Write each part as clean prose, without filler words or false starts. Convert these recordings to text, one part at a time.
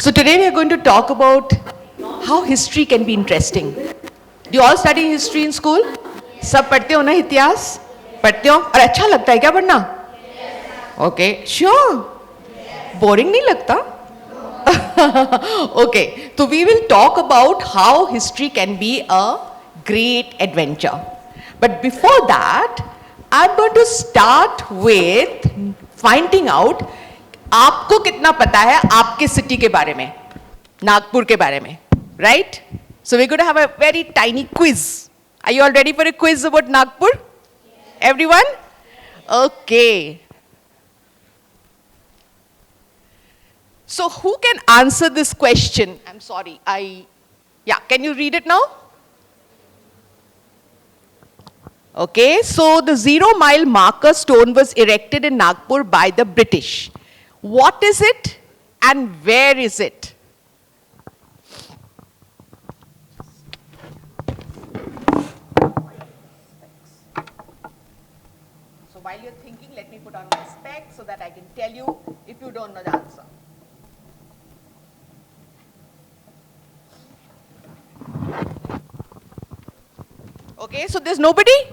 So today we are going to talk about how history can be interesting. Do you all study history in school? सब पढ़ते हो ना इतिहास? पढ़ते हो? और अच्छा लगता है क्या पढ़ना? Okay, sure. Boring नहीं लगता? Okay, so we will talk about how history can be a great adventure. But before that, I'm going to start with finding out आपको कितना पता है आपके सिटी के बारे में, नागपुर के बारे में, right? So we're going to have a very tiny quiz. Are you all ready for a quiz about Nagpur? Yes. Everyone? Okay. So who can answer this question? I'm sorry, can you read it now? Okay, so the 0-mile marker stone was erected in Nagpur by the British. What is it and where is it? So while you're thinking, let me put on my specs so that I can tell you if you don't know the answer. Okay, so there's nobody?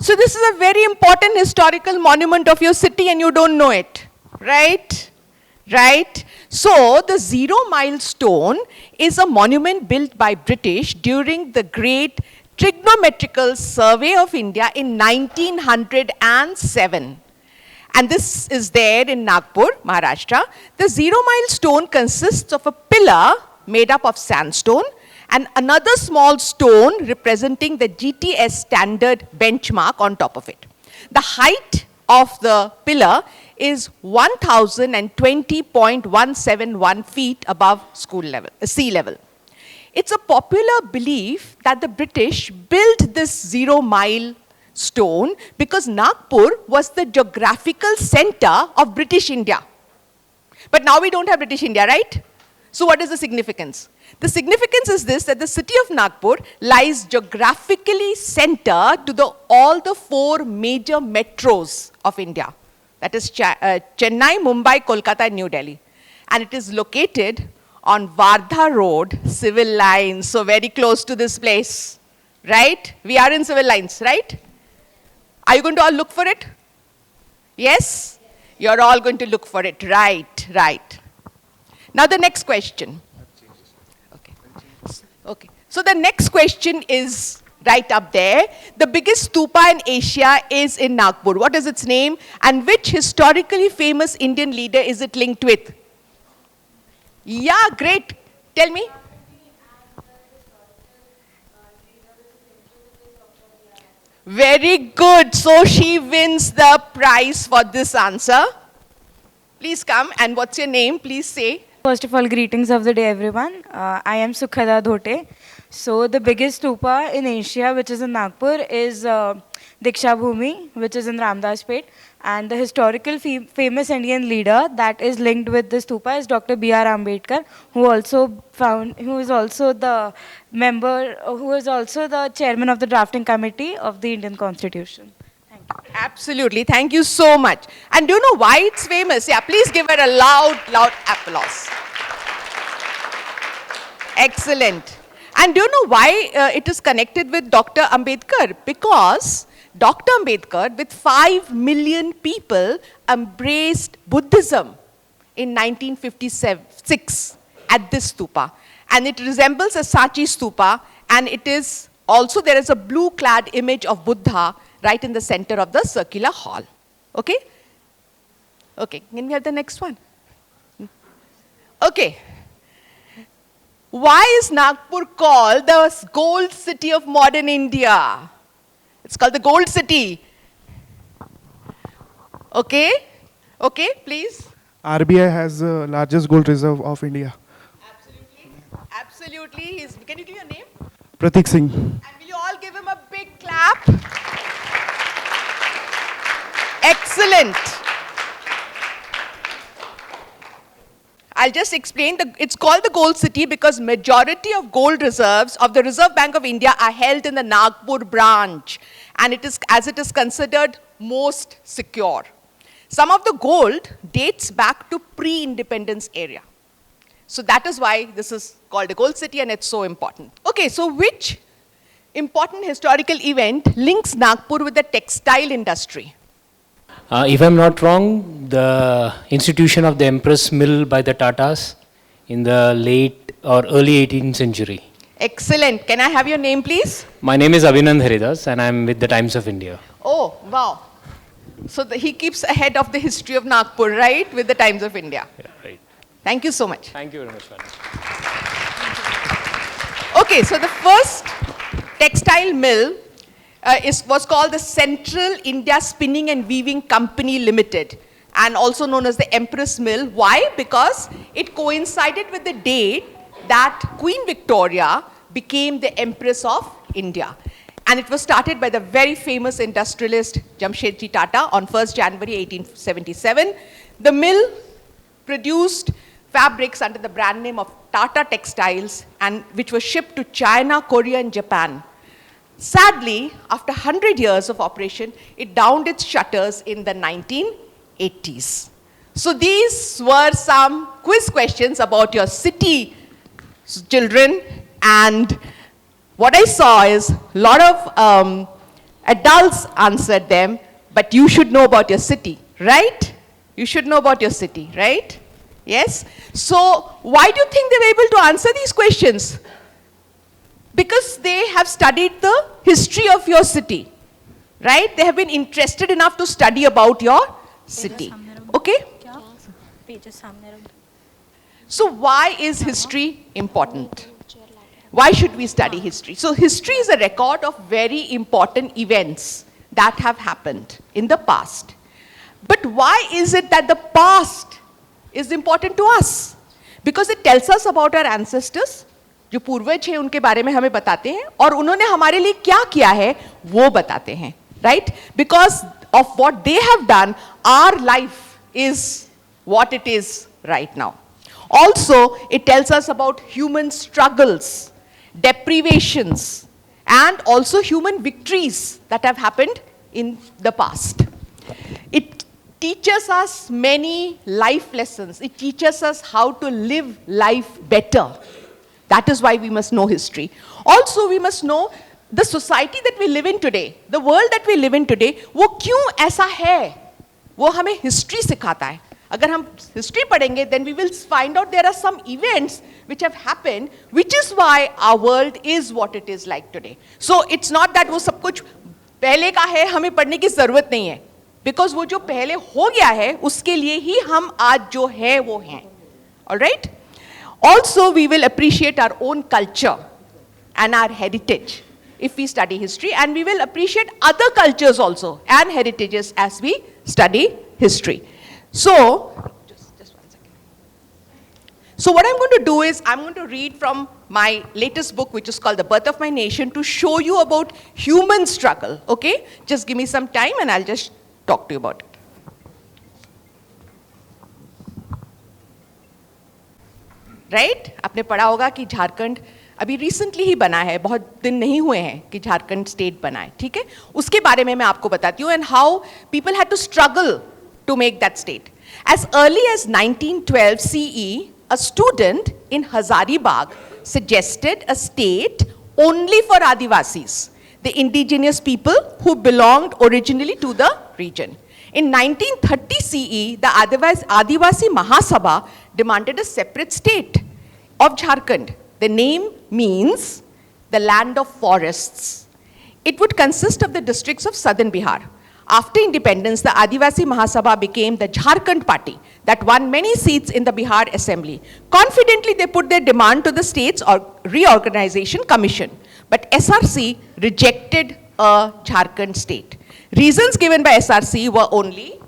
So this is a very important historical monument of your city and you don't know it, right? Right? So the 0-mile stone is a monument built by British during the Great Trigonometrical Survey of India in 1907. And this is there in Nagpur, Maharashtra. The 0-mile stone consists of a pillar made up of sandstone and another small stone representing the GTS standard benchmark on top of it. The height of the pillar is 1020.171 feet above sea level. It's a popular belief that the British built this 0-mile stone because Nagpur was the geographical center of British India. But now we don't have British India, right? So what is the significance? The significance is this, that the city of Nagpur lies geographically centered to all the 4 major metros of India. That is Chennai, Mumbai, Kolkata, and New Delhi. And it is located on Wardha Road, civil lines, so very close to this place, right? We are in civil lines, right? Are you going to all look for it? Yes? You're all going to look for it, right, right. Now the next question. Okay. So the next question is right up there. The biggest stupa in Asia is in Nagpur. What is its name? And which historically famous Indian leader is it linked with? Yeah, great. Tell me. Very good. So she wins the prize for this answer. Please come. And what's your name? Please say. First of all, greetings of the day, everyone. I am Sukhada Dhote. So the biggest stupa in Asia, which is in Nagpur, is Diksha Bhumi, which is in Ramdaspet. And the historical famous Indian leader that is linked with this stupa is Dr. B.R. Ambedkar, who is also the chairman of the drafting committee of the Indian Constitution. Absolutely. Thank you so much. And do you know why it's famous? Yeah, please give her a loud, loud applause. Excellent. And do you know why it is connected with Dr. Ambedkar? Because Dr. Ambedkar, with 5 million people, embraced Buddhism in 1956 at this stupa. And it resembles a Sachi stupa. And it is also, there is a blue-clad image of Buddha right in the center of the circular hall. Okay? Okay, can we have the next one? Okay. Why is Nagpur called the gold city of modern India? It's called the gold city. Okay? Okay, please. RBI has the largest gold reserve of India. Absolutely. Absolutely. Can you give your name? Pratik Singh. And will you all give him a big clap? Excellent. I'll just explain. It's called the Gold City because majority of gold reserves of the Reserve Bank of India are held in the Nagpur branch. And it is considered most secure. Some of the gold dates back to pre-independence era. So that is why this is called a gold city and it's so important. Okay, so which important historical event links Nagpur with the textile industry? If I'm not wrong, the institution of the Empress Mill by the Tatas in the late or early 18th century. Excellent. Can I have your name, please? My name is Abhinand Haridas and I'm with the Times of India. Oh, wow. So he keeps ahead of the history of Nagpur, right, with the Times of India. Yeah, right. Thank you so much. Thank you very much, madam. Okay, so the first textile mill was called the Central India Spinning and Weaving Company Limited, and also known as the Empress Mill. Why? Because it coincided with the date that Queen Victoria became the Empress of India. And it was started by the very famous industrialist Jamshedji Tata on 1st January 1877. The mill produced fabrics under the brand name of Tata Textiles, and which were shipped to China, Korea, and Japan. Sadly, after 100 years of operation, it downed its shutters in the 1980s. So these were some quiz questions about your city, children, and what I saw is a lot of adults answered them, but you should know about your city, right? You should know about your city, right? Yes? So why do you think they were able to answer these questions? Because they have studied the history of your city, right? They have been interested enough to study about your city. Okay? So why is history important? Why should we study history? So history is a record of very important events that have happened in the past. But why is it that the past is important to us? Because it tells us about our ancestors, जो पूर्वज हैं उनके बारे में हमें बताते हैं, और उन्होंने हमारे लिए क्या किया है वो बताते हैं, right? Because of what they have done, our life is what it is right now. Also, it tells us about human struggles, deprivations, and also human victories that have happened in the past. It teaches us many life lessons. It teaches us how to live life better. That is why we must know history. Also, we must know the society that we live in today, the world that we live in today, वो क्यों ऐसा है? वो हमें history सिखाता है. अगर हम history पढ़ेंगे, then we will find out there are some events which have happened, which is why our world is what it is like today. So it's not that वो सब कुछ पहले का है, हमें पढ़ने की जरूरत नहीं है. Because वो जो पहले हो गया है, उसके लिए ही हम आज जो है वो हैं. All right? Also, we will appreciate our own culture and our heritage if we study history, and we will appreciate other cultures also and heritages as we study history. So, just 1 second. So what I'm going to do is I'm going to read from my latest book, which is called The Birth of My Nation, to show you about human struggle, okay? Just give me some time and I'll just talk to you about it. Right आपने पढ़ा होगा कि झारखंड अभी recently ही बना है, बहुत दिन नहीं हुए हैं कि झारखंड स्टेट बना है, ठीक है? उसके बारे में मैं आपको बताती हूँ, and how people had to struggle to make that state. As early as 1912 CE, a student in Hazaribagh suggested a state only for Adivasis, the indigenous people who belonged originally to the region. In 1930 CE, the Adivasi Mahasabha demanded a separate state of Jharkhand. The name means the land of forests. It would consist of the districts of southern Bihar. After independence, the Adivasi Mahasabha became the Jharkhand party that won many seats in the Bihar assembly. Confidently, they put their demand to the state's reorganization commission. But SRC rejected a Jharkhand state. Reasons given by SRC were only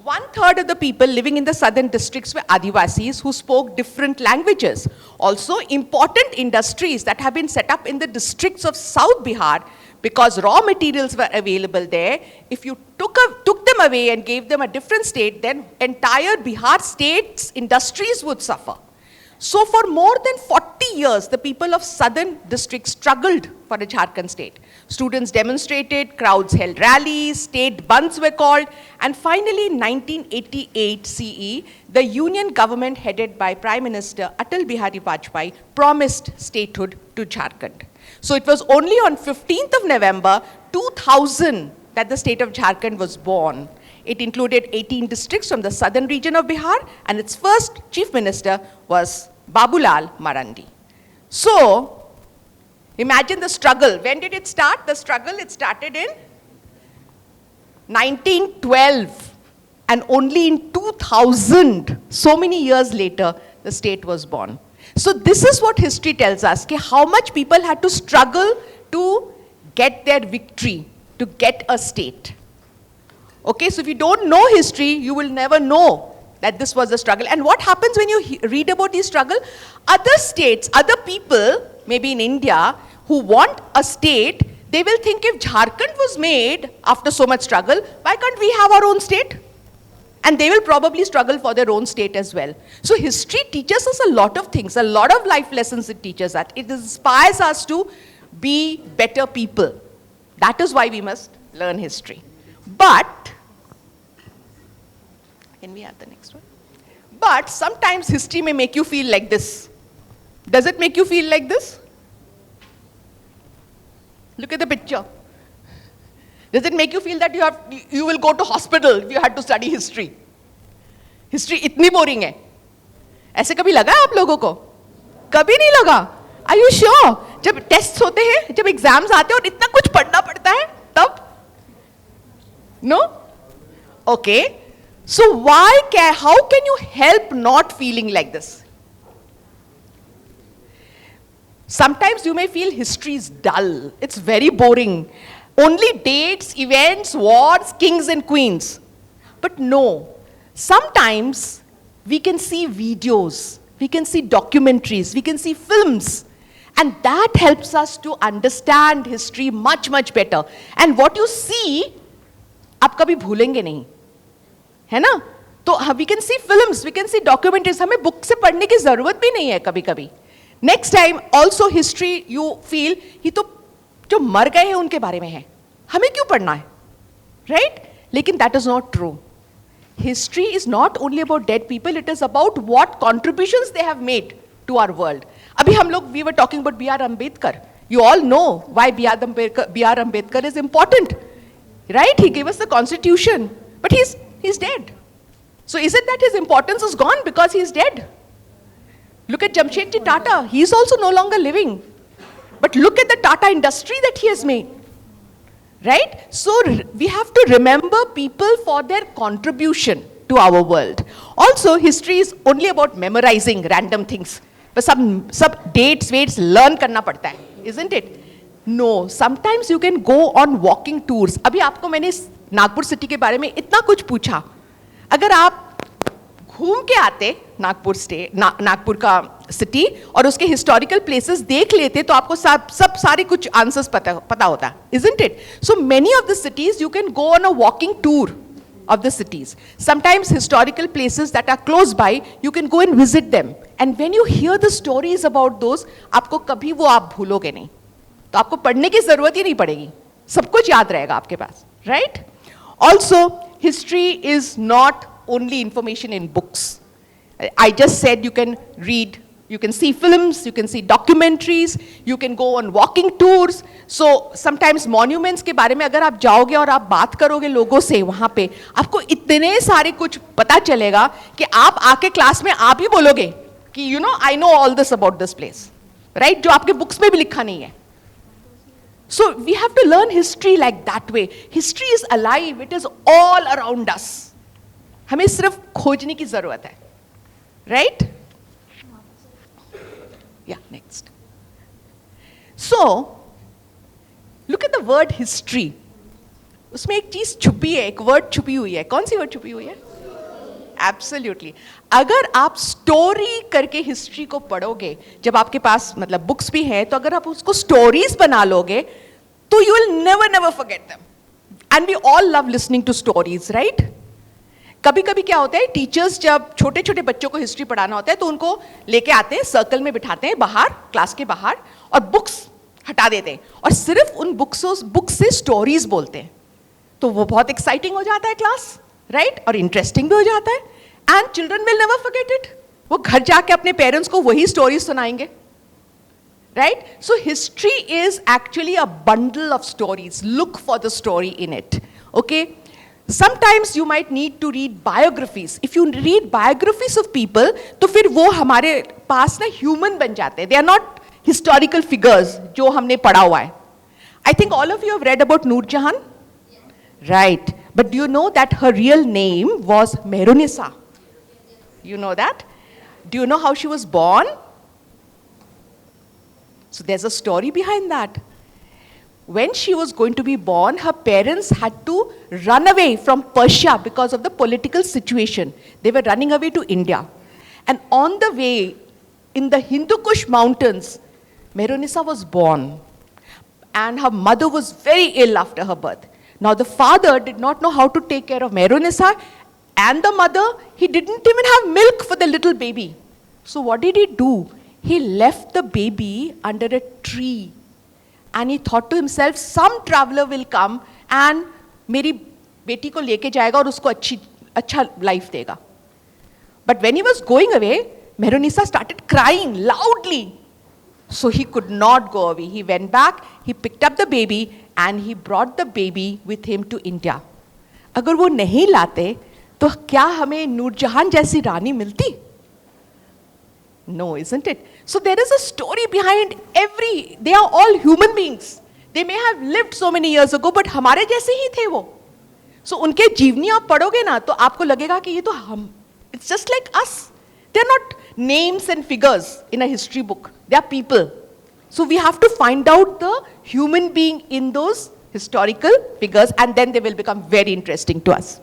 1/3 of the people living in the southern districts were Adivasis who spoke different languages. Also, important industries that have been set up in the districts of South Bihar, because raw materials were available there, if you took them away and gave them a different state, then entire Bihar state's industries would suffer. So for more than 40 years, the people of southern districts struggled for a Jharkhand state. Students demonstrated, crowds held rallies, state bunds were called, and finally in 1988 CE, the union government headed by Prime Minister Atal Bihari Vajpayee promised statehood to Jharkhand. So it was only on 15th of November 2000 that the state of Jharkhand was born. It included 18 districts from the southern region of Bihar, and its first chief minister was Babulal Marandi. So, imagine the struggle. When did it start? The struggle, it started in 1912. And only in 2000, so many years later, the state was born. So this is what history tells us, how much people had to struggle to get their victory, to get a state. Okay, so if you don't know history, you will never know that this was a struggle. And what happens when you read about this struggle? Other states, other people, maybe in India, who want a state, they will think if Jharkhand was made after so much struggle, why can't we have our own state? And they will probably struggle for their own state as well. So history teaches us a lot of things, a lot of life lessons it teaches us. It inspires us to be better people. That is why we must learn history. But, can we have the next one? But sometimes history may make you feel like this. Does it make you feel like this? Look at the picture. Does it make you feel that you will go to hospital if you had to study history? History इतनी boring है. ऐसे कभी लगा है आप लोगों को? कभी नहीं लगा. Are you sure? जब tests होते हैं, जब exams आते हैं और इतना कुछ पढ़ना पड़ता है, तब? No? Okay. So how can you help not feeling like this? Sometimes you may feel history is dull. It's very boring. Only dates, events, wars, kings and queens. But no. Sometimes we can see videos, we can see documentaries, we can see films. And that helps us to understand history much, much better. And what you see, आप कभी भूलेंगे नहीं. है ना? तो we can see films, we can see documentaries. हमें book से पढ़ने की ज़रूरत भी नहीं है कभी कभी. Next time, also history, you feel, ये तो जो मर गए हैं उनके बारे में है. हमें क्यों पढ़ना है? Right? लेकिन that is not true. History is not only about dead people, it is about what contributions they have made to our world. अभी हम लोग, we were talking about B.R. Ambedkar. You all know why B.R. Ambedkar is important. Right? He gave us the constitution. But he's dead. So is it that his importance is gone because he is dead? Look at Jamshedji Tata. He is also no longer living. But look at the Tata industry that he has made. Right? So we have to remember people for their contribution to our world. Also, history is only about memorizing random things. But some dates, weights, learn करना पड़ता है, isn't it? No, sometimes you can go on walking tours. अभी आपको मैंने Nagpur city के बारे में इतना कुछ पूछा. अगर आप घूम के आते नागपुर का सिटी और उसके हिस्टोरिकल प्लेसेस देख लेते तो आपको सारे कुछ आंसर्स पता होता, isn't it? So many of the cities you can go on a walking tour of the cities. Sometimes historical places that are close by, you can go and visit them. And when you hear the stories about those, आपको कभी वो आप भूलोगे नहीं. तो आपको पढ़ने की जरूरत ही नहीं पड़ेगी. सब कुछ याद रहेगा आपके पास, right? Also, history is not only information in books. I just said you can read, you can see films, you can see documentaries, you can go on walking tours. So sometimes monuments के बारे में अगर आप जाओगे और आप बात करोगे लोगों से वहाँ पे, आपको इतने सारे कुछ पता चलेगा कि आप आके क्लास में आप ही बोलोगे कि you know I know all this about this place, right? जो आपके बुक्स में भी लिखा नहीं है. So we have to learn history like that way. History is alive. It is all around us. हमें सिर्फ खोजने की जरूरत है, right? Yeah, next. So, look at the word history. उसमें एक चीज छुपी है, एक वर्ड छुपी हुई है. कौन सी वर्ड छुपी हुई है? Absolutely. अगर आप स्टोरी करके हिस्ट्री को पढ़ोगे, जब आपके पास मतलब बुक्स भी है, तो अगर आप उसको स्टोरीज बना लोगे, तो you will never forget them. And we all love listening to stories, right? कभी कभी क्या होता है, टीचर्स जब छोटे छोटे बच्चों को हिस्ट्री पढ़ाना होता है तो उनको लेके आते हैं, सर्कल में बिठाते हैं बाहर, क्लास के बाहर, और बुक्स हटा देते हैं और सिर्फ उन बुक्स से स्टोरीज बोलते हैं. तो वो बहुत एक्साइटिंग हो जाता है क्लास, राइट, और इंटरेस्टिंग भी हो जाता है. And children will never forget it. वो घर जाके अपने पेरेंट्स को वही स्टोरीज सुनाएंगे, right. So history is actually a bundle of stories. Look for the story in it. Okay, sometimes you might need to read biographies. If you read biographies of people, तो फिर वो हमारे पास ना human बन जाते हैं. They are not historical figures जो हमने पढ़ा हुआ है. I think all of you have read about Noor Jahan, right? But do you know that her real name was Mehrunissa? You know that? Do you know how she was born? So there's a story behind that. When she was going to be born, her parents had to run away from Persia because of the political situation. They were running away to India. And on the way, in the Hindu Kush mountains, Mehrunissa was born. And her mother was very ill after her birth. Now the father did not know how to take care of Mehrunissa, and the mother, he didn't even have milk for the little baby. So what did he do? He left the baby under a tree. And he thought to himself, some traveler will come and मेरी बेटी को लेके जाएगा और उसको अच्छा life देगा. But when he was going away, Mehrunissa started crying loudly. So he could not go away. He went back, he picked up the baby and he brought the baby with him to India. अगर वो नहीं लाते तो क्या हमें नूरजहां जैसी रानी मिलती? No, isn't it? So there is a story behind they are all human beings. They may have lived so many years ago, but हमारे जैसे ही थे वो. So उनके जीवनी आप पढ़ोगे ना तो आपको लगेगा कि ये तो हम, it's just like us. They are not names and figures in a history book. They are people. So we have to find out the human being in those historical figures, and then they will become very interesting to us.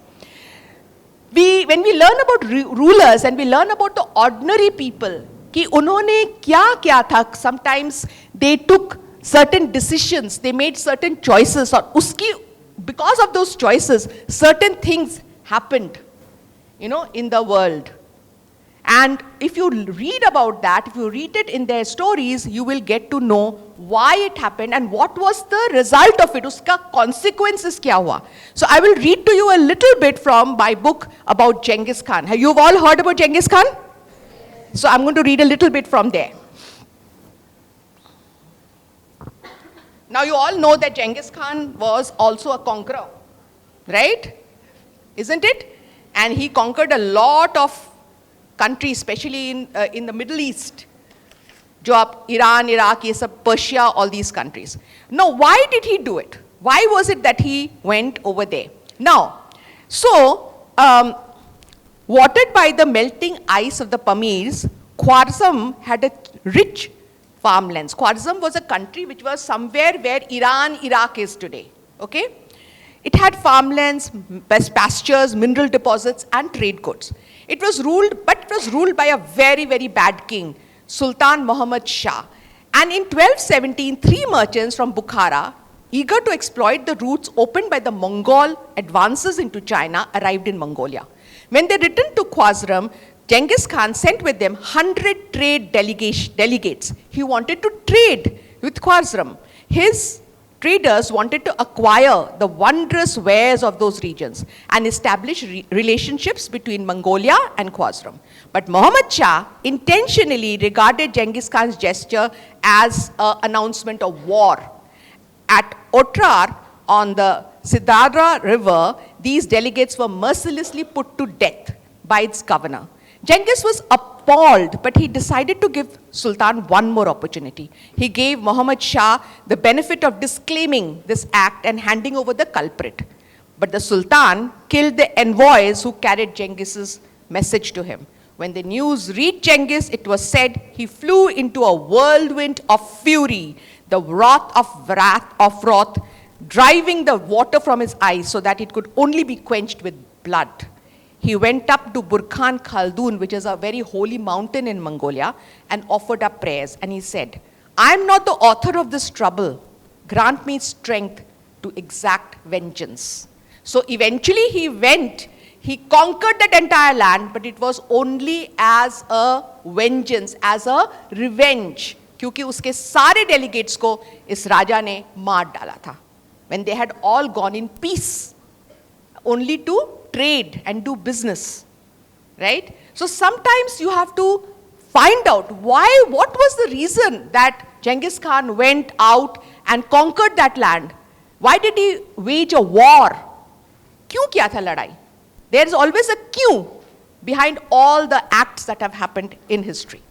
When we learn about rulers and we learn about the ordinary people, कि उन्होंने क्या क्या था, sometimes they took certain decisions, they made certain choices, और उसकी, because of those choices, certain things happened, in the world. And if you read about that, if you read it in their stories, you will get to know why it happened and what was the result of it, uska consequences kya hua. So I will read to you a little bit from my book about Genghis Khan. Have you all heard about Genghis Khan? So I'm going to read a little bit from there. Now you all know that Genghis Khan was also a conqueror, right? Isn't it? And he conquered a lot of countries, especially in the Middle East. जो आप Iran, Iraq, ये सब, Persia, all these countries. Now, why did he do it? Why was it that he went over there? Now, so, watered by the melting ice of the Pamirs, Khwarizm had a rich farmlands. Khwarizm was a country which was somewhere where Iran, Iraq is today. Okay? It had farmlands, pastures, mineral deposits, and trade goods. It was ruled by a very, very bad king, Sultan Muhammad Shah. And in 1217, 3 merchants from Bukhara, eager to exploit the routes opened by the Mongol advances into China, arrived in Mongolia. When they returned to Khwarizm, Genghis Khan sent with them 100 trade delegates. He wanted to trade with Khwarizm. His traders wanted to acquire the wondrous wares of those regions and establish relationships between Mongolia and Khwarizm. But Muhammad Shah intentionally regarded Genghis Khan's gesture as an announcement of war. At Otrar, on the Siddhartha River, these delegates were mercilessly put to death by its governor. Genghis was appalled, but he decided to give Sultan one more opportunity. He gave Muhammad Shah the benefit of disclaiming this act and handing over the culprit. But the Sultan killed the envoys who carried Genghis's message to him. When the news reached Genghis, it was said he flew into a whirlwind of fury, the wrath, driving the water from his eyes so that it could only be quenched with blood. He went up to Burkhan Khaldun, which is a very holy mountain in Mongolia, and offered up prayers. And he said, I am not the author of this trouble. Grant me strength to exact vengeance. So eventually he went, he conquered that entire land, but it was only as a vengeance, as a revenge, क्योंकि उसके सारे delegates को इस राजा ने मार डाला था, when they had all gone in peace, only to trade and do business, right? So sometimes you have to find out why, what was the reason that Genghis Khan went out and conquered that land? Why did he wage a war? क्यों किया था लड़ाई? There is always a cue behind all the acts that have happened in history.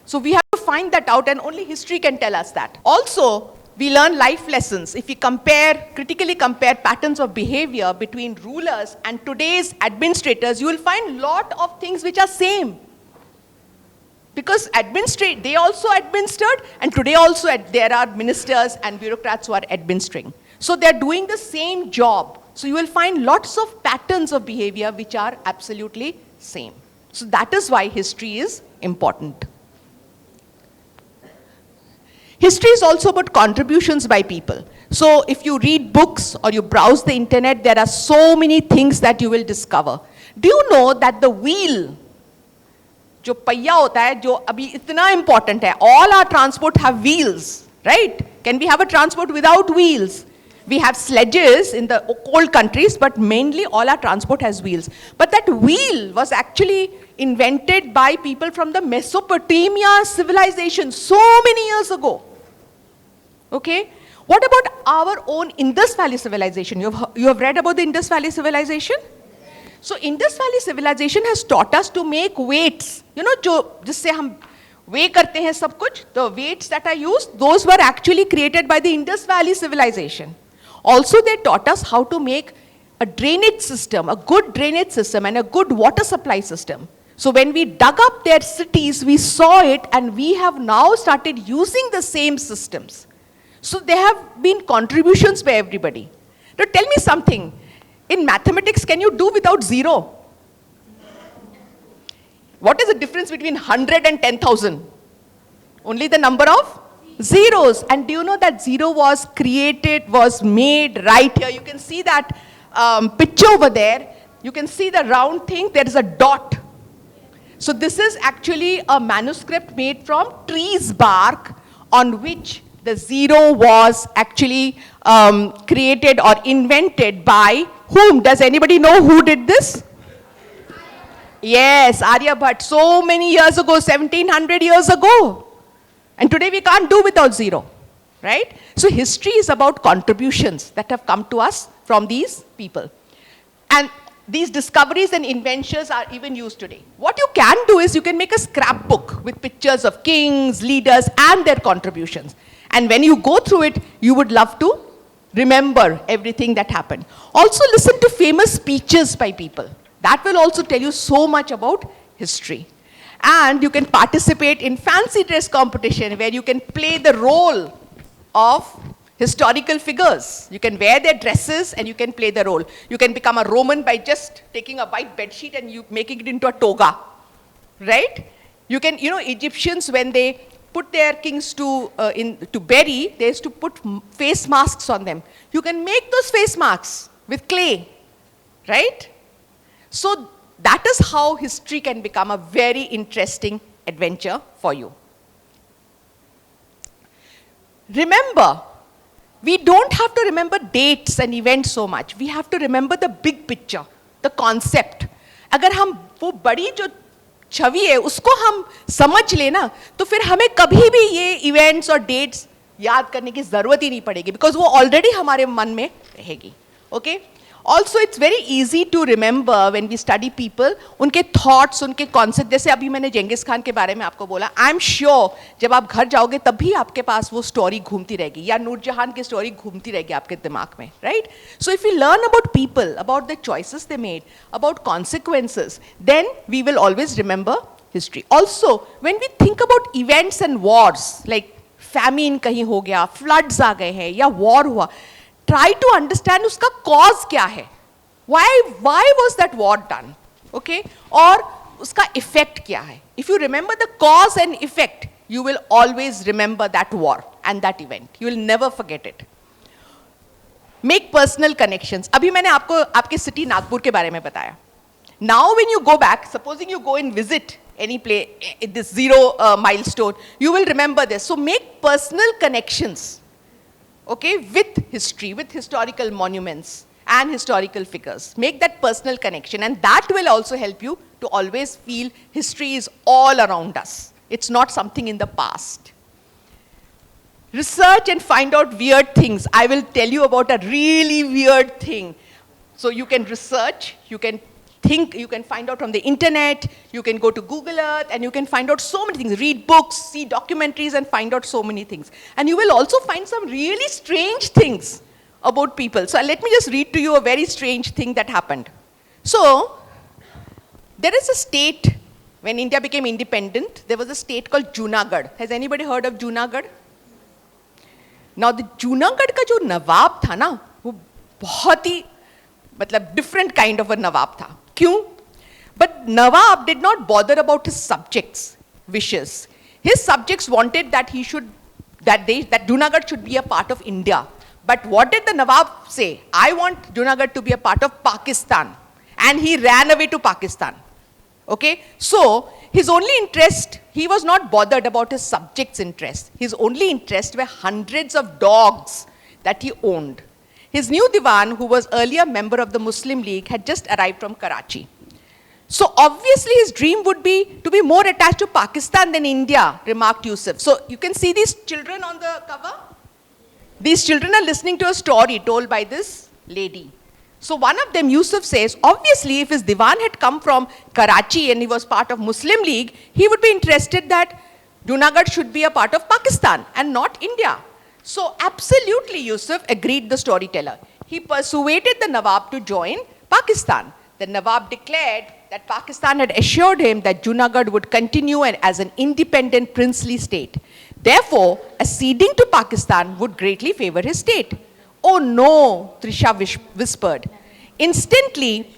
So we have to find that out, and only history can tell us that. Also, we learn life lessons. If we critically compare patterns of behavior between rulers and today's administrators, you will find a lot of things which are same. Because they also administered, and today also there are ministers and bureaucrats who are administering. So they're doing the same job. So you will find lots of patterns of behavior which are absolutely same. So that is why history is important. History is also about contributions by people. So if you read books or you browse the internet, there are so many things that you will discover. Do you know that the wheel, जो पहिया होता है, जो अभी इतना important है, all our transport have wheels, right? Can we have a transport without wheels? We have sledges in the cold countries, but mainly all our transport has wheels. But that wheel was actually invented by people from the Mesopotamia civilization so many years ago. Okay? What about our own Indus Valley civilization? You have read about the Indus Valley civilization? So Indus Valley civilization has taught us to make weights. You know, जिससे हम weigh करते हैं सब कुछ, the weights that are used, those were actually created by the Indus Valley civilization. Also, they taught us how to make a drainage system, a good drainage system and a good water supply system. So when we dug up their cities, we saw it, and we have now started using the same systems. So there have been contributions by everybody. Now tell me something. In mathematics, can you do without zero? What is the difference between 100 and 10,000? Only the number of zeros. And do you know that zero was made right here? You can see that picture over there. You can see the round thing. There is a dot. So this is actually a manuscript made from tree's bark, on which the zero was actually created or invented by whom? Does anybody know who did this? Yes, Aryabhat, so many years ago, 1700 years ago. And today we can't do without zero, right? So history is about contributions that have come to us from these people. And these discoveries and inventions are even used today. What you can do is you can make a scrapbook with pictures of kings, leaders, and their contributions. And when you go through it, you would love to remember everything that happened. Also listen to famous speeches by people. That will also tell you so much about history. And you can participate in fancy dress competition where you can play the role of historical figures. You can wear their dresses and you can play the role. You can become a Roman by just taking a white bedsheet and you making it into a toga, right? You can, you know, Egyptians, when they put their kings to bury, they used to put face masks on them. You can make those face masks with clay, right? So that is how history can become a very interesting adventure for you. Remember, we don't have to remember dates and events so much. We have to remember the big picture, the concept. अगर हम वो बड़ी जो छवि है उसको हम समझ लेना, तो फिर हमें कभी भी ये इवेंट्स और डेट्स याद करने की जरूरत ही नहीं पड़ेगी, because वो ऑलरेडी हमारे मन में रहेगी. Okay? Also, it's very easy to remember when we study people, उनके thoughts, उनके concept. जैसे अभी मैंने जेंगिस खान के बारे में आपको बोला, I'm sure जब आप घर जाओगे तब भी आपके पास वो story घूमती रहेगी, या नूरजहान की story घूमती रहेगी आपके दिमाग में, right? So if we learn about people, about the choices they made, about consequences, then we will always remember history. Also, when we think about events and wars, like famine कहीं हो गया, floods आ गए हैं, या war हुआ, try to understand उसका cause क्या है. Why was that war done? Okay? और उसका effect क्या है? If you remember the cause and effect, you will always remember that war and that event. You will never forget it. Make personal connections. अभी मैंने आपको आपके city Nagpur के बारे में बताया. Now when you go back, supposing you go and visit any place, this zero milestone, you will remember this. So make personal connections, okay, with history, with historical monuments and historical figures. Make that personal connection, and that will also help you to always feel history is all around us. It's not something in the past. Research and find out weird things. I will tell you about a really weird thing. So you can research, you can think, you can find out from the internet, you can go to Google Earth, and you can find out so many things. Read books, see documentaries, and find out so many things. And you will also find some really strange things about people. So let me just read to you a very strange thing that happened. So there is a state, when India became independent, there was a state called Junagadh. Has anybody heard of Junagadh? Now the Junagadh का जो नवाब था ना, वो बहुत ही मतलब different kind of a नवाब था. क्यों? But Nawab did not bother about his subjects' wishes. His subjects wanted that he should, that Junagadh should be a part of India. But what did the Nawab say? I want Junagadh to be a part of Pakistan. And he ran away to Pakistan. Okay? So, his only interest, he was not bothered about his subjects' interest. His only interest were hundreds of dogs that he owned. His new Diwan, who was earlier member of the Muslim League, had just arrived from Karachi. So obviously his dream would be to be more attached to Pakistan than India, remarked Yusuf. So you can see these children on the cover. These children are listening to a story told by this lady. So one of them, Yusuf, says, obviously if his Diwan had come from Karachi and he was part of Muslim League, he would be interested that Junagadh should be a part of Pakistan and not India. So absolutely, Yusuf, agreed the storyteller. He persuaded the Nawab to join Pakistan. The Nawab declared that Pakistan had assured him that Junagadh would continue as an independent princely state. Therefore, acceding to Pakistan would greatly favor his state. Oh no, Trisha whispered. Instantly,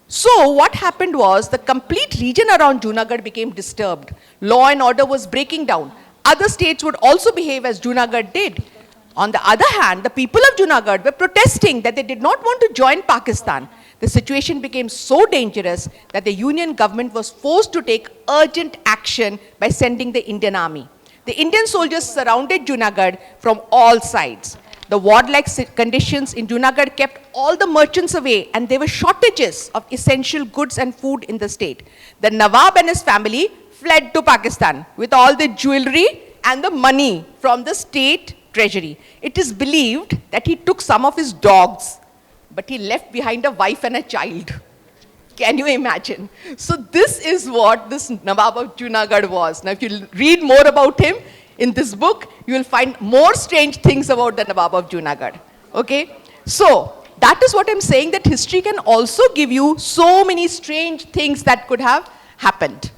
so what happened was the complete region around Junagadh became disturbed. Law and order was breaking down. Other states would also behave as Junagadh did. On the other hand, the people of Junagadh were protesting that they did not want to join Pakistan. The situation became so dangerous that the Union government was forced to take urgent action by sending the Indian army. The Indian soldiers surrounded Junagadh from all sides. The warlike conditions in Junagadh kept all the merchants away, and there were shortages of essential goods and food in the state. The Nawab and his family fled to Pakistan with all the jewelry and the money from the state treasury. It is believed that he took some of his dogs, but he left behind a wife and a child. Can you imagine? So this is what this Nawab of Junagadh was. Now if you read more about him in this book, you will find more strange things about the Nawab of Junagadh. Okay? So that is what I'm saying, that history can also give you so many strange things that could have happened.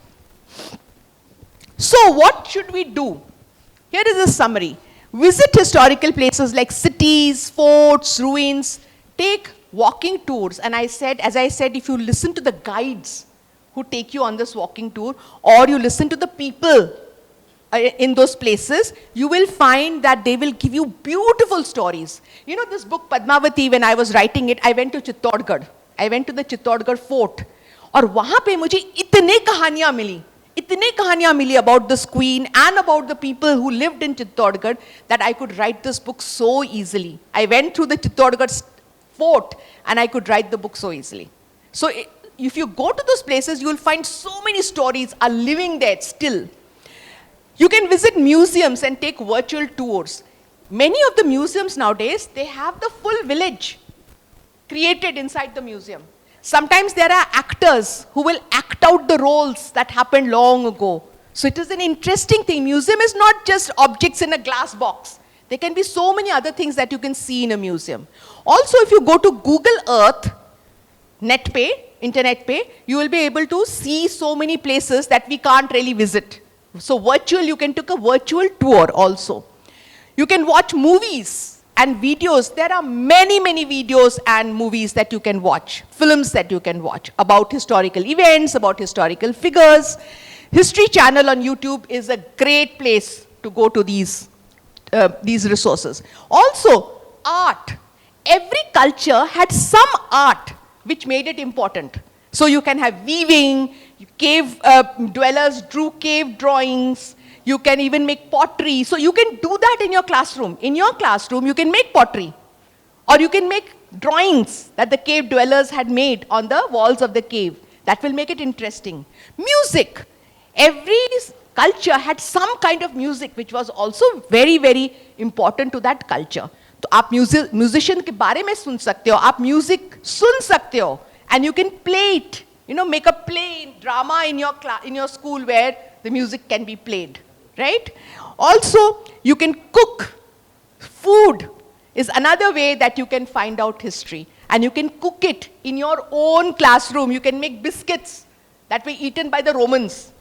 So what should we do? Here is a summary. Visit historical places like cities, forts, ruins. Take walking tours. And as I said, if you listen to the guides who take you on this walking tour, or you listen to the people in those places, you will find that they will give you beautiful stories. You know this book Padmavati, when I was writing it, I went to Chittorgarh. I went to the Chittorgarh fort. और वहाँ पे मुझे इतने कहानियाँ मिली about this queen and about the people who lived in Chittorgarh that I could write this book so easily. I went through the Chittorgarh fort and I could write the book so easily. So if you go to those places, you will find so many stories are living there still. You can visit museums and take virtual tours. Many of the museums nowadays, they have the full village created inside the museum. Sometimes there are actors who will act out the roles that happened long ago. So it is an interesting thing. Museum is not just objects in a glass box. There can be so many other things that you can see in a museum. Also, if you go to Google Earth, internet pay, you will be able to see so many places that we can't really visit. So virtual, you can take a virtual tour also. You can watch movies and videos. There are many, many videos and movies that you can watch, films that you can watch about historical events, about historical figures. History Channel on YouTube is a great place to go to these resources. Also, art. Every culture had some art which made it important. So you can have weaving, cave dwellers drew cave drawings, you can even make pottery. So you can do that in your classroom. In your classroom, you can make pottery. Or you can make drawings that the cave dwellers had made on the walls of the cave. That will make it interesting. Music. Every culture had some kind of music which was also very, very important to that culture. तो आप musician के बारे में सुन सकते हो, आप music सुन सकते हो, and you can play it. You know, make a play, drama in your school where the music can be played, right? Also, you can cook. Food is another way that you can find out history. And you can cook it in your own classroom. You can make biscuits that were eaten by the Romans.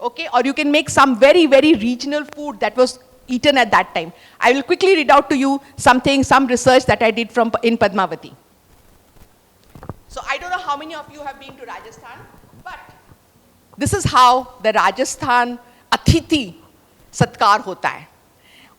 Okay? Or you can make some very, very regional food that was eaten at that time. I will quickly read out to you some research that I did in Padmavati. So I don't know how many of you have been to Rajasthan, but this is how the Rajasthan Atithi Satkar hota hai.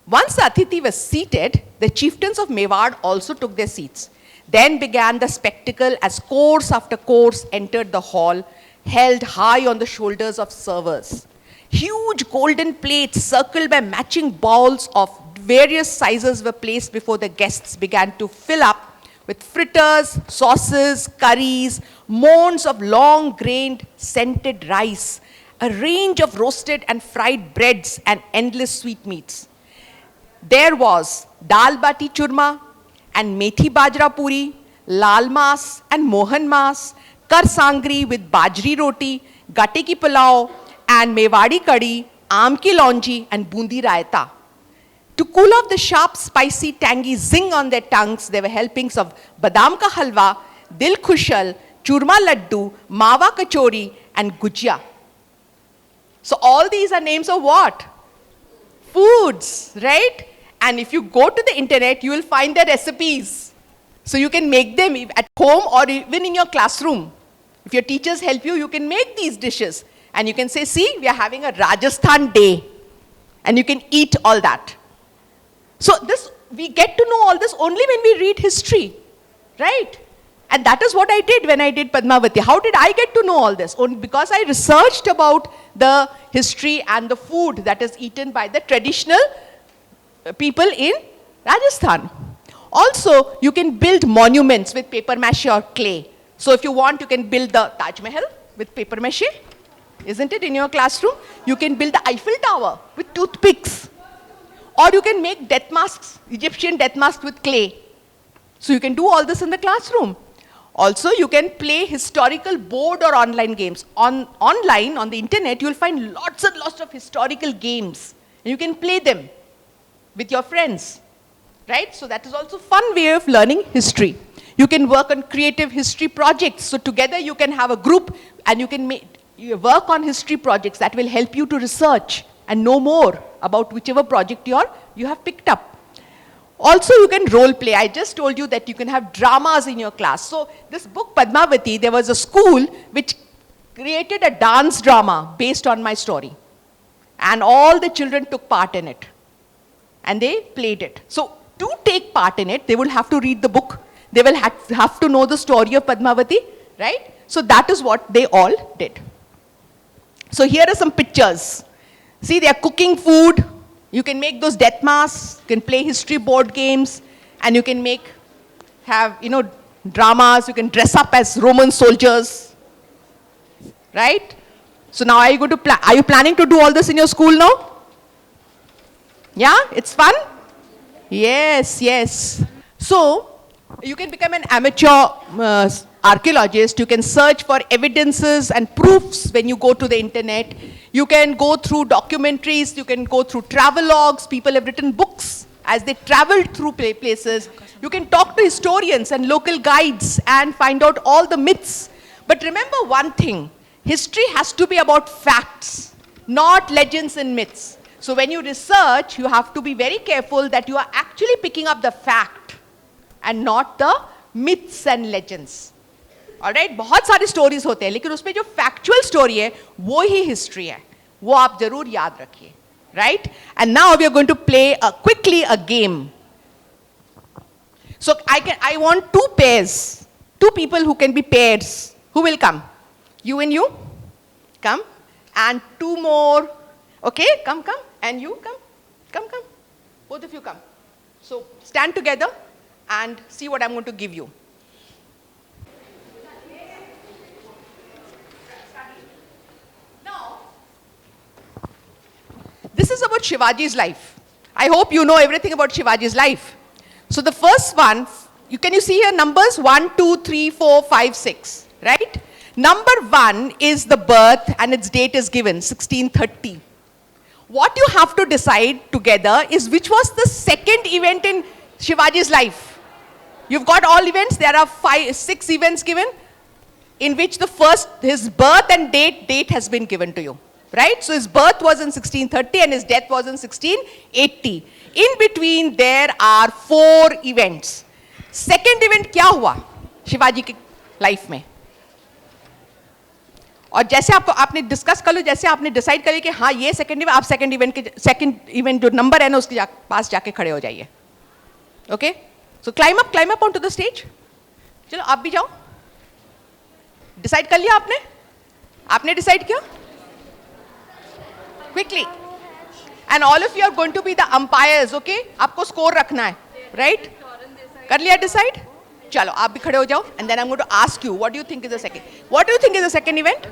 Once the Atithi was seated, the chieftains of Mewar also took their seats. Then began the spectacle as course after course entered the hall, held high on the shoulders of servers. Huge golden plates circled by matching bowls of various sizes were placed before the guests began to fill up with fritters, sauces, curries, mounds of long-grained scented rice, a range of roasted and fried breads and endless sweetmeats. There was dal bati churma and methi bajra puri, lal mas and mohan mas, kar sangri with bajri roti, gatte ki pulao and mewadi kadhi, aam ki launji and bundi raita. To cool off the sharp, spicy, tangy zing on their tongues, there were helpings of badam ka halwa, dil khushal, churma laddu, mawa kachori, and gujia. So all these are names of what? Foods, right? And if you go to the internet, you will find their recipes. So you can make them at home or even in your classroom. If your teachers help you, you can make these dishes. And you can say, see, we are having a Rajasthan day. And you can eat all that. So we get to know all this only when we read history, right? And that is what I did when I did Padmavati. How did I get to know all this? Only because I researched about the history and the food that is eaten by the traditional people in Rajasthan. Also, you can build monuments with paper mache or clay. So if you want, you can build the Taj Mahal with paper mache, isn't it, in your classroom? You can build the Eiffel Tower with toothpicks. Or you can make death masks, Egyptian death masks with clay. So you can do all this in the classroom. Also, you can play historical board or online games. Online, on the internet, you will find lots and lots of historical games. And you can play them with your friends, right? So that is also a fun way of learning history. You can work on creative history projects. So together you can have a group and you can work on history projects that will help you to research and know more about whichever project you have picked up. Also, you can role play. I just told you that you can have dramas in your class. So this book, Padmavati, there was a school which created a dance drama based on my story. And all the children took part in it. And they played it. So to take part in it, they will have to read the book. They will have to know the story of Padmavati, right? So that is what they all did. So here are some pictures. See, they are cooking food. You can make those death masks. You can play history board games. And you can have dramas. You can dress up as Roman soldiers. Right? So now are you planning to do all this in your school now? Yeah? It's fun? Yes, yes. So, you can become an amateur archaeologist. You can search for evidences and proofs when you go to the internet. You can go through documentaries. You can go through travelogues. People have written books as they traveled through places. You can talk to historians and local guides and find out all the myths. But remember one thing. History has to be about facts, not legends and myths. So when you research, you have to be very careful that you are actually picking up the fact and not the myths and legends. Alright? बहुत सारी stories होते हैं, लेकिन उसमें जो factual story है, वो ही history है. वो आप जरूर याद रखिए. Right? And now we are going to play quickly a game. So I want two pairs, two people who can be pairs Who will come? You and you? Come. And two more. Okay, come. And you, come. Come. Both of you come. So stand together and see what I'm going to give you. Now, this is about Shivaji's life. I hope you know everything about Shivaji's life. So the first one, can you see here numbers? 1, 2, 3, 4, 5, 6, right? Number 1 is the birth and its date is given, 1630. What you have to decide together is which was the second event in Shivaji's life. You've got all events, there are 6 events given, in which the first, his birth and date has been given to you, right? So his birth was in 1630 and his death was in 1680. In between there are 4 events. Second event क्या हुआ शिवाजी की life में? और जैसे आपने discuss कर लो, जैसे आपने डिसाइड कर लिया कि हाँ ये सेकंड इवेंट, आप सेकंड इवेंट जो नंबर है ना उसके पास जाके खड़े हो जाइए. Okay, so climb up on to the stage. चलो आप भी जाओ. डिसाइड कर लिया आपने डिसाइड किया? Quickly. And all of you are going to be the umpires. Okay, आपको स्कोर रखना है, राइट? कर लिया डिसाइड? चलो आप भी खड़े हो जाओ. And then I am going to ask you what do you think is the second, what do you think is the second event?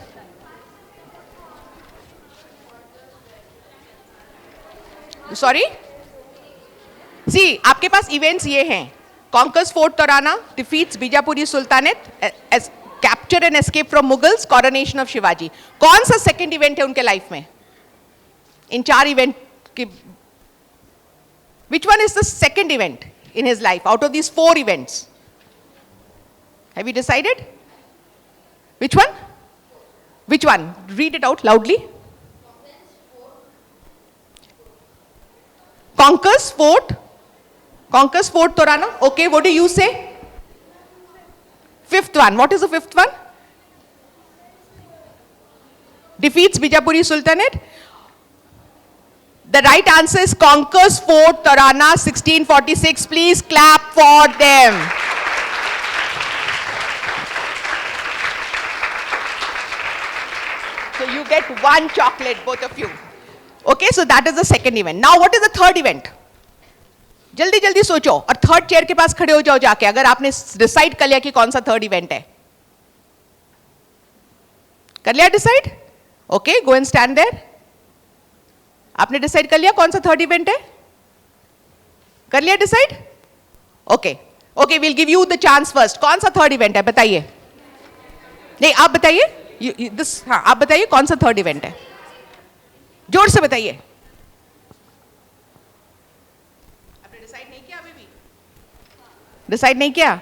Sorry, see आपके पास इवेंट्स ये हैं. Conquers fort Torana, defeats Bijapuri sultanate, capture and escape from Mughals, coronation of Shivaji. कौन सा second event है उनके life में इन 4 event के? Which one is the second event in his life out of these 4 events? Have you decided? Which one? Which one? Read it out loudly. Conquers fort Torana. Okay, what do you say? 5th one. What is the 5th one? Defeats Bijapuri Sultanate. The right answer is conquers Fort Tarana 1646. Please clap for them. So you get 1 chocolate, both of you. Okay, so that is the second event. Now what is the third event? जल्दी सोचो और third chair के पास खड़े हो जाओ जाके, अगर आपने डिसाइड कर लिया कि कौन सा थर्ड इवेंट है. कर लिया decide? Okay, go and stand there. आपने डिसाइड कर लिया कौन सा थर्ड इवेंट है? कर लिया decide? Okay, will give you the chance first. कौन सा थर्ड इवेंट है बताइए? नहीं, आप बताइए. हाँ, आप बताइए कौन सा थर्ड इवेंट है, जोर से बताइए. आपने डिसाइड नहीं किया? अभी भी डिसाइड नहीं किया?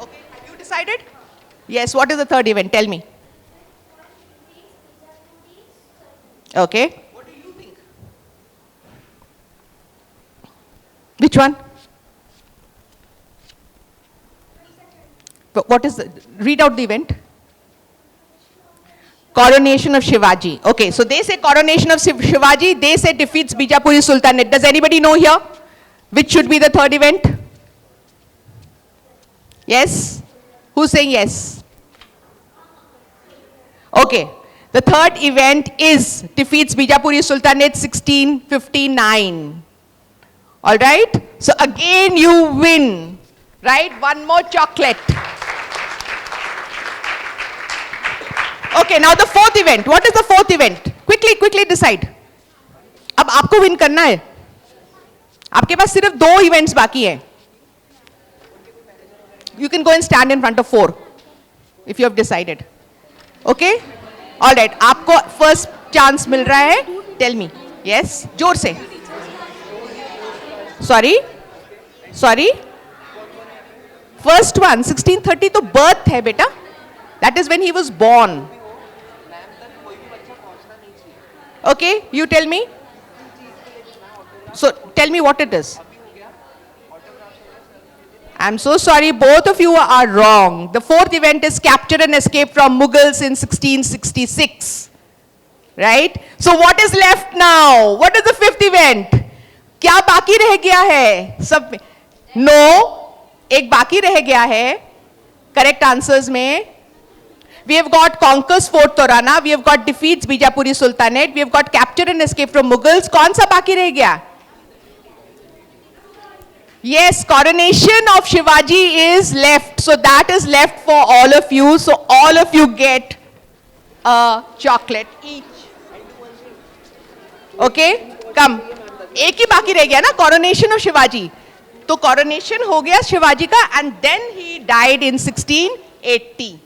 Okay, have you decided? Yes, what is the third event? Tell me. Okay, which one? What is the, read out the event. Coronation of Shivaji. Okay, so they say coronation of Shivaji, they say defeats Bijapuri Sultanate. Does anybody know here which should be the third event? Yes? Who's saying yes? Okay, the third event is defeats Bijapuri Sultanate 1659. All right, so again you win, right? 1 more chocolate. Okay, now the fourth event. What is the fourth event? Quickly decide. अब आपको win करना है. आपके पास सिर्फ 2 events बाकी हैं. You can go and stand in front of 4 if you have decided. Okay? All right, आपको first chance मिल रहा है. Tell me. Yes? जोर से. Sorry? First one, 1630 तो birth है बेटा. That is when he was born. Okay, you tell me. So tell me what it is. I'm so sorry, both of you are wrong. The fourth event is capture and escape from Mughals in 1666. Right? So what is left now? What is the fifth event? क्या बाकी रह गया है सब में? No, एक बाकी रह गया है करेक्ट आंसर्स में. We have got conquers Fort Torana. We have got defeats Bijapuri Sultanate. We have got capture and escape from Mughals. कौन सा बाकी रह गया? Yes, coronation of Shivaji is left. So that is left for all of you. So all of you get a chocolate each. Okay, come. एक ही बाकी रह गया ना, coronation of Shivaji. तो coronation हो गया शिवाजी का, and then he died in 1680.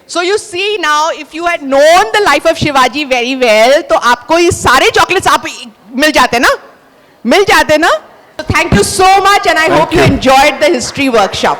So you see now, if you had known the life of Shivaji very well, तो आपको ये सारे chocolates आप मिल जाते ना? मिल जाते ना? So thank you so much, and I hope you enjoyed the history workshop.